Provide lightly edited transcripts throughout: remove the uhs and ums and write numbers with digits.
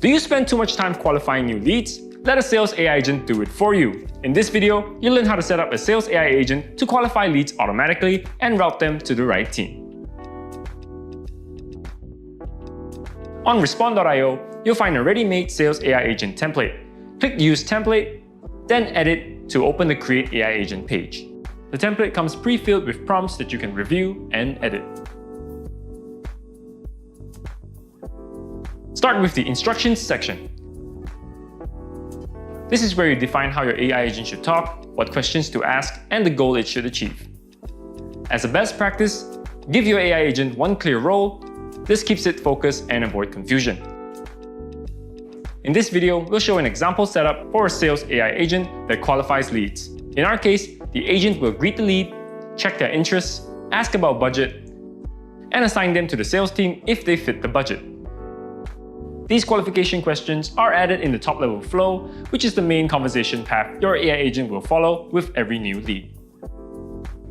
Do you spend too much time qualifying new leads? Let a sales AI agent do it for you. In this video, you'll learn how to set up a sales AI agent to qualify leads automatically and route them to the right team. On Respond.io, you'll find a ready-made sales AI agent template. Click Use Template, then Edit to open the Create AI Agent page. The template comes pre-filled with prompts that you can review and edit. Start with the Instructions section. This is where you define how your AI agent should talk, what questions to ask, and the goal it should achieve. As a best practice, give your AI agent one clear role. This keeps it focused and avoid confusion. In this video, we'll show an example setup for a sales AI agent that qualifies leads. In our case, the agent will greet the lead, check their interests, ask about budget, and assign them to the sales team if they fit the budget. These qualification questions are added in the top-level flow, which is the main conversation path your AI agent will follow with every new lead.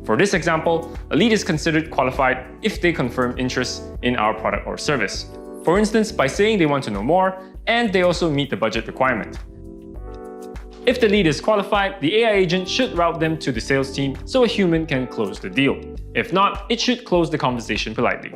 For this example, a lead is considered qualified if they confirm interest in our product or service. For instance, by saying they want to know more, and they also meet the budget requirement. If the lead is qualified, the AI agent should route them to the sales team so a human can close the deal. If not, it should close the conversation politely.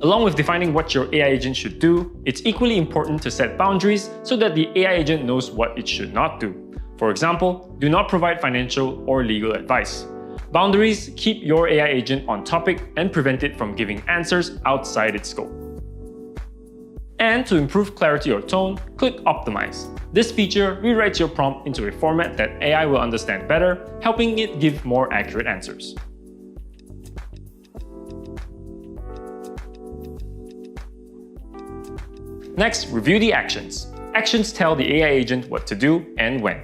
Along with defining what your AI agent should do, it's equally important to set boundaries so that the AI agent knows what it should not do. For example, do not provide financial or legal advice. Boundaries keep your AI agent on topic and prevent it from giving answers outside its scope. And to improve clarity or tone, click Optimize. This feature rewrites your prompt into a format that AI will understand better, helping it give more accurate answers. Next, review the actions. Actions tell the AI agent what to do and when.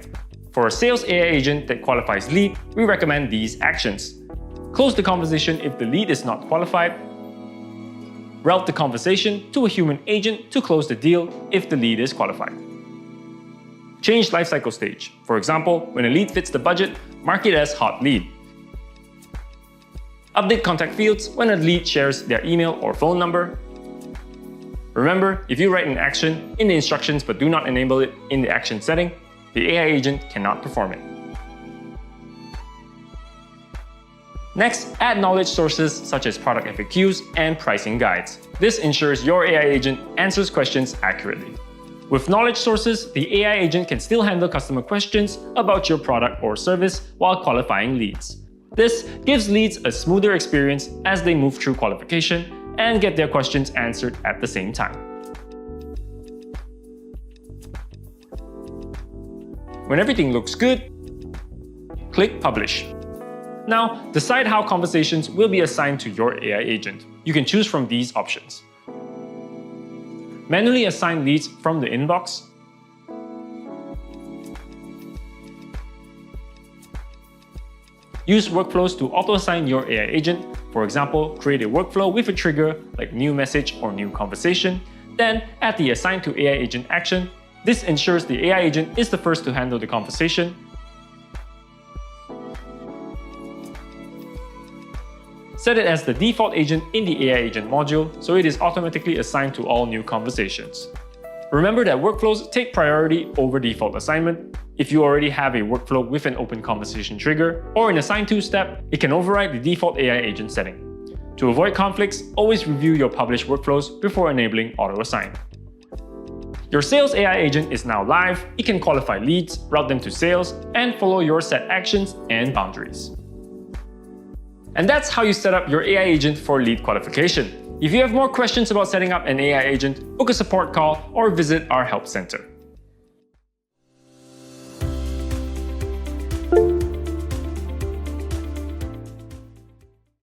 For a sales AI agent that qualifies lead, we recommend these actions. Close the conversation if the lead is not qualified. Route the conversation to a human agent to close the deal if the lead is qualified. Change lifecycle stage. For example, when a lead fits the budget, mark it as hot lead. Update contact fields when a lead shares their email or phone number. Remember, if you write an action in the instructions but do not enable it in the action setting, the AI agent cannot perform it. Next, add knowledge sources such as product FAQs and pricing guides. This ensures your AI agent answers questions accurately. With knowledge sources, the AI agent can still handle customer questions about your product or service while qualifying leads. This gives leads a smoother experience as they move through qualification and get their questions answered at the same time. When everything looks good, click Publish. Now, decide how conversations will be assigned to your AI agent. You can choose from these options. Manually assign leads from the inbox. Use workflows to auto-assign your AI agent. For example, create a workflow with a trigger like new message or new conversation. Then add the Assign to AI agent action. This ensures the AI agent is the first to handle the conversation. Set it as the default agent in the AI agent module so it is automatically assigned to all new conversations. Remember that workflows take priority over default assignment. If you already have a workflow with an open conversation trigger or an Assign To step, it can override the default AI agent setting. To avoid conflicts, always review your published workflows before enabling auto-assign. Your sales AI agent is now live. It can qualify leads, route them to sales, and follow your set actions and boundaries. And that's how you set up your AI agent for lead qualification. If you have more questions about setting up an AI agent, book a support call or visit our help center.